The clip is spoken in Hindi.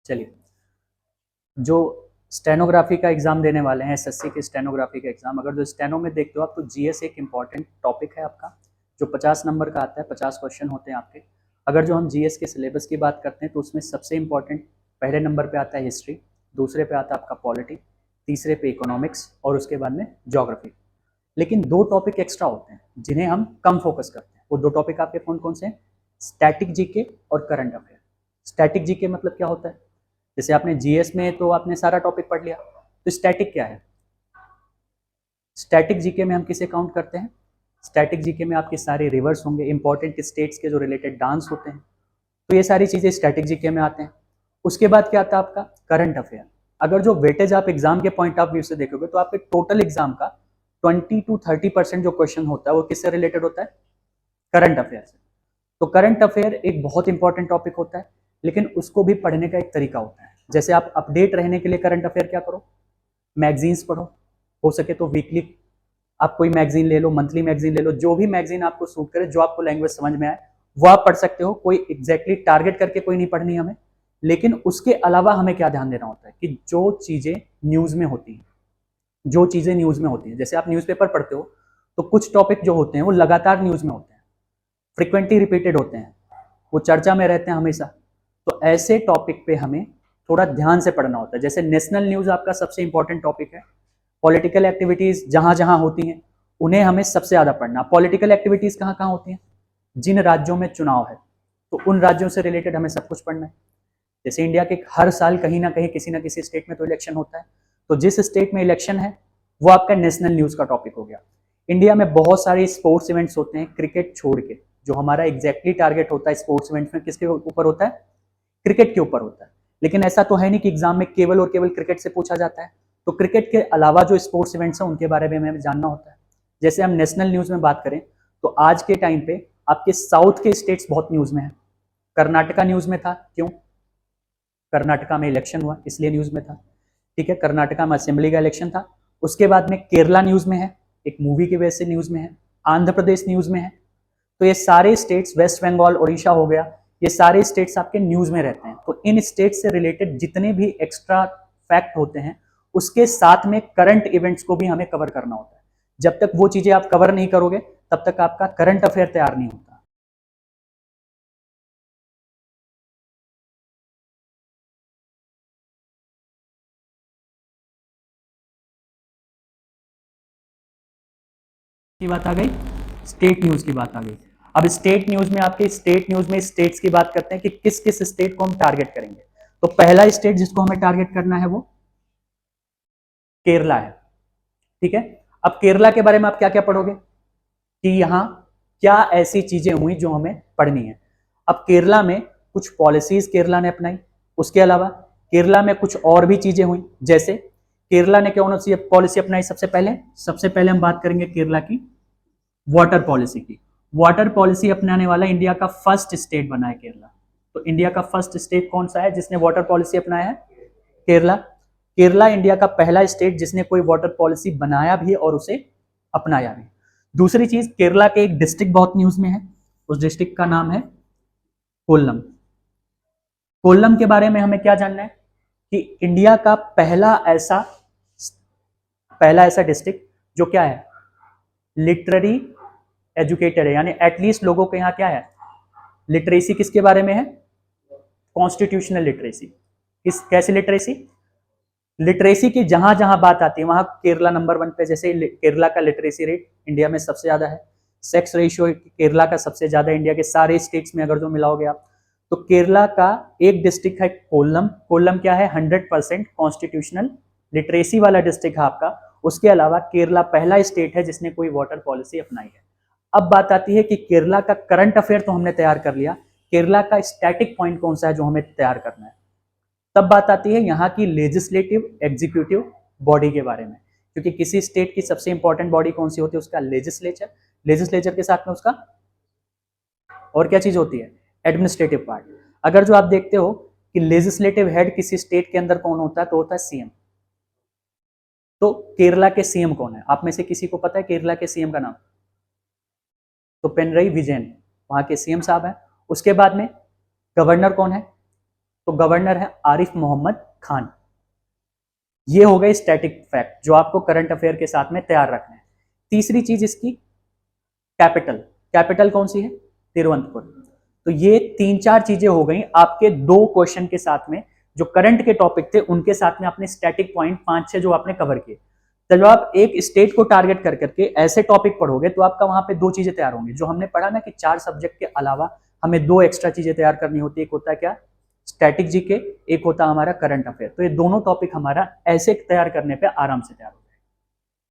चलिए, जो स्टेनोग्राफी का एग्जाम देने वाले हैं, एसएससी के स्टेनोग्राफी का एग्जाम, अगर जो स्टेनो में देखते हो आप तो जीएस एक इंपॉर्टेंट टॉपिक है आपका, जो 50 नंबर का आता है, 50 क्वेश्चन होते हैं आपके। अगर जो हम जीएस के सिलेबस की बात करते हैं तो उसमें सबसे इंपॉर्टेंट पहले नंबर पे आता है हिस्ट्री, दूसरे पे आता है आपका पॉलिटी, तीसरे पे इकोनॉमिक्स और उसके बाद में ज्योग्राफी। लेकिन दो टॉपिक एक्स्ट्रा होते हैं जिन्हें हम कम फोकस करते हैं। वो दो टॉपिक आपके कौन कौन से हैं? स्टैटिक जीके और करंट अफेयर। स्टैटिक जीके मतलब क्या होता है? जैसे आपने जीएस में तो आपने सारा टॉपिक पढ़ लिया, तो स्टैटिक क्या है? स्टैटिक जीके में हम किसे काउंट करते हैं? स्टैटिक जीके में आपके सारे रिवर्स होंगे, इंपॉर्टेंट स्टेट्स के जो रिलेटेड डांस होते हैं, तो ये सारी चीजें स्टैटिक जीके में आते हैं। उसके बाद क्या आता है आपका? Current affair. अगर जो वेटेज आप एग्जाम के पॉइंट ऑफ व्यू से देखोगे तो आपके टोटल एग्जाम का 20 to 30% जो क्वेश्चन होता है वो किससे रिलेटेड होता है? करंट अफेयर से। तो करंट अफेयर एक बहुत इंपॉर्टेंट टॉपिक होता है, लेकिन उसको भी पढ़ने का एक तरीका होता है। जैसे आप अपडेट रहने के लिए करंट अफेयर क्या करो? मैगजीन्स पढ़ो, हो सके तो वीकली आप कोई मैगजीन ले लो, मंथली मैगजीन ले लो, जो भी मैगजीन आपको सूट करे, जो आपको लैंग्वेज समझ में आए वो आप पढ़ सकते हो। कोई एग्जैक्टली टारगेट करके कोई नहीं पढ़नी हमें, लेकिन उसके अलावा हमें क्या ध्यान देना होता है कि जो चीजें न्यूज में होती हैं, जो चीजें न्यूज में होती हैं, जैसे आप न्यूज़पेपर पढ़ते हो तो कुछ टॉपिक जो होते हैं वो लगातार न्यूज में होते हैं, फ्रिक्वेंटली रिपीटेड होते हैं, वो चर्चा में रहते हैं हमेशा। तो ऐसे टॉपिक पे हमें थोड़ा ध्यान से पढ़ना होता है। जैसे नेशनल न्यूज आपका सबसे इंपॉर्टेंट टॉपिक है, पॉलिटिकल एक्टिविटीज जहां जहां होती हैं उन्हें हमें सबसे ज्यादा पढ़ना। पॉलिटिकल एक्टिविटीज कहाँ कहाँ होती हैं? जिन राज्यों में चुनाव है तो उन राज्यों से रिलेटेड हमें सब कुछ पढ़ना है। जैसे इंडिया के हर साल कहीं ना कहीं किसी ना किसी स्टेट में तो इलेक्शन होता है, तो जिस स्टेट में इलेक्शन है वो आपका नेशनल न्यूज का टॉपिक हो गया। इंडिया में बहुत सारे स्पोर्ट्स इवेंट्स होते हैं क्रिकेट छोड़ के, जो हमारा एग्जैक्टली टारगेट होता है स्पोर्ट्स इवेंट्स में किसके ऊपर होता है? क्रिकेट के ऊपर होता है। लेकिन ऐसा तो है नहीं कि एग्जाम में केवल और केवल क्रिकेट से पूछा जाता है, तो क्रिकेट के अलावा जो स्पोर्ट्स इवेंट्स हैं उनके बारे में हमें जानना होता है। जैसे हम नेशनल न्यूज में बात करें तो आज के टाइम पे आपके साउथ के स्टेट्स बहुत न्यूज में है। कर्नाटका न्यूज में था, क्यों? कर्नाटका में इलेक्शन हुआ इसलिए न्यूज में था। ठीक है, कर्नाटका में असेंबली का इलेक्शन था। उसके बाद में केरला न्यूज में है, एक मूवी की वजह से न्यूज में है। आंध्र प्रदेश न्यूज में है। तो ये सारे स्टेट्स, वेस्ट बंगाल, उड़ीसा हो गया, ये सारे स्टेट्स आपके न्यूज में रहते हैं। तो इन स्टेट से रिलेटेड जितने भी एक्स्ट्रा फैक्ट होते हैं उसके साथ में करंट इवेंट्स को भी हमें कवर करना होता है। जब तक वो चीजें आप कवर नहीं करोगे तब तक आपका करंट अफेयर तैयार नहीं होता। की बात आ गई, स्टेट न्यूज की बात आ गई। अब स्टेट न्यूज में आपके स्टेट न्यूज में स्टेट्स की बात करते हैं कि किस किस स्टेट को हम टारगेट करेंगे। तो पहला स्टेट जिसको हमें टारगेट करना है वो केरला है। ठीक है, अब केरला के बारे में आप क्या क्या पढ़ोगे कि यहां क्या ऐसी चीजें हुई जो हमें पढ़नी है। अब केरला में कुछ पॉलिसीज केरला ने अपनाई, उसके अलावा केरला में कुछ और भी चीजें हुई। जैसे केरला ने कौन सी पॉलिसी अपनाई? सबसे पहले हम बात करेंगे केरला की वाटर पॉलिसी की। वाटर पॉलिसी अपनाने वाला इंडिया का फर्स्ट स्टेट बना है केरला। तो इंडिया का फर्स्ट स्टेट कौन सा है जिसने वाटर पॉलिसी अपनाया है? केरला। केरला इंडिया का पहला स्टेट जिसने कोई वाटर पॉलिसी बनाया भी और उसे अपनाया भी। दूसरी चीज, केरला के एक डिस्ट्रिक्ट बहुत न्यूज में है, उस डिस्ट्रिक्ट का नाम है कोल्लम। कोल्लम के बारे में हमें क्या जानना है कि इंडिया का पहला ऐसा डिस्ट्रिक्ट जो क्या है, लिटरेरी एजुकेटेड है, यानी एटलीस्ट लोगों के यहाँ क्या है, लिटरेसी किसके बारे में है? Constitutional literacy. किस कैसी लिटरेसी? लिटरेसी की जहां जहां बात आती है वहां केरला नंबर 1 पे। जैसे केरला का लिटरेसी रेट इंडिया में सबसे ज्यादा है, सेक्स रेशियो केरला का सबसे ज्यादा इंडिया के सारे स्टेट्स में अगर जो मिलाओगे आप, तो केरला का एक डिस्ट्रिक्ट है कोल्लम। कोल्लम क्या है? 100% कॉन्स्टिट्यूशनल लिटरेसी वाला डिस्ट्रिक्ट है आपका। उसके अलावा केरला पहला स्टेट है जिसने कोई वाटर पॉलिसी अपनाई है। अब बात आती है कि केरला का करंट अफेयर तो हमने तैयार कर लिया, केरला का स्टैटिक पॉइंट कौन सा है जो हमें तैयार करना है। तब बात आती है यहाँ की लेजिस्लेटिव एग्जीक्यूटिव बॉडी के बारे में, क्योंकि किसी स्टेट की सबसे इंपॉर्टेंट बॉडी कौन सी होती है? उसका लेजिस्लेचर। लेजिस्लेचर के साथ में उसका और क्या चीज होती है? Administrative part. अगर जो आप देखते हो कि लेजिस्लेटिव हेड किसी स्टेट के अंदर कौन होता है, तो होता है सीएम। तो केरला के सीएम कौन है? आप में से किसी को पता है केरला के सीएम का नाम? तो पिनरई विजयन वहां के सीएम साहब हैं। उसके बाद में गवर्नर कौन है? तो गवर्नर है आरिफ मोहम्मद खान। ये हो गए स्टैटिक फैक्ट जो आपको करंट अफेयर के साथ में तैयार रखना है। तीसरी चीज इसकी कैपिटल, कैपिटल कौन सी है? तिरुवनंतपुर। तो ये 3-4 चीजें हो गई आपके 2 क्वेश्चन के साथ में, जो करंट के टॉपिक थे उनके साथ में आपने स्टैटिक पॉइंट 5-6 जो आपने कवर किए। तो जब आप एक स्टेट को टारगेट कर करके ऐसे टॉपिक पढ़ोगे तो आपका वहां पे 2 चीजें तैयार होंगी। जो हमने पढ़ा ना कि 4 सब्जेक्ट के अलावा हमें 2 एक्स्ट्रा चीजें तैयार करनी होती है। एक होता है क्या? स्टैटिक जीके, एक होता है हमारा करंट अफेयर। तो ये दोनों टॉपिक हमारा ऐसे तैयार करने पे आराम से तैयार होगा।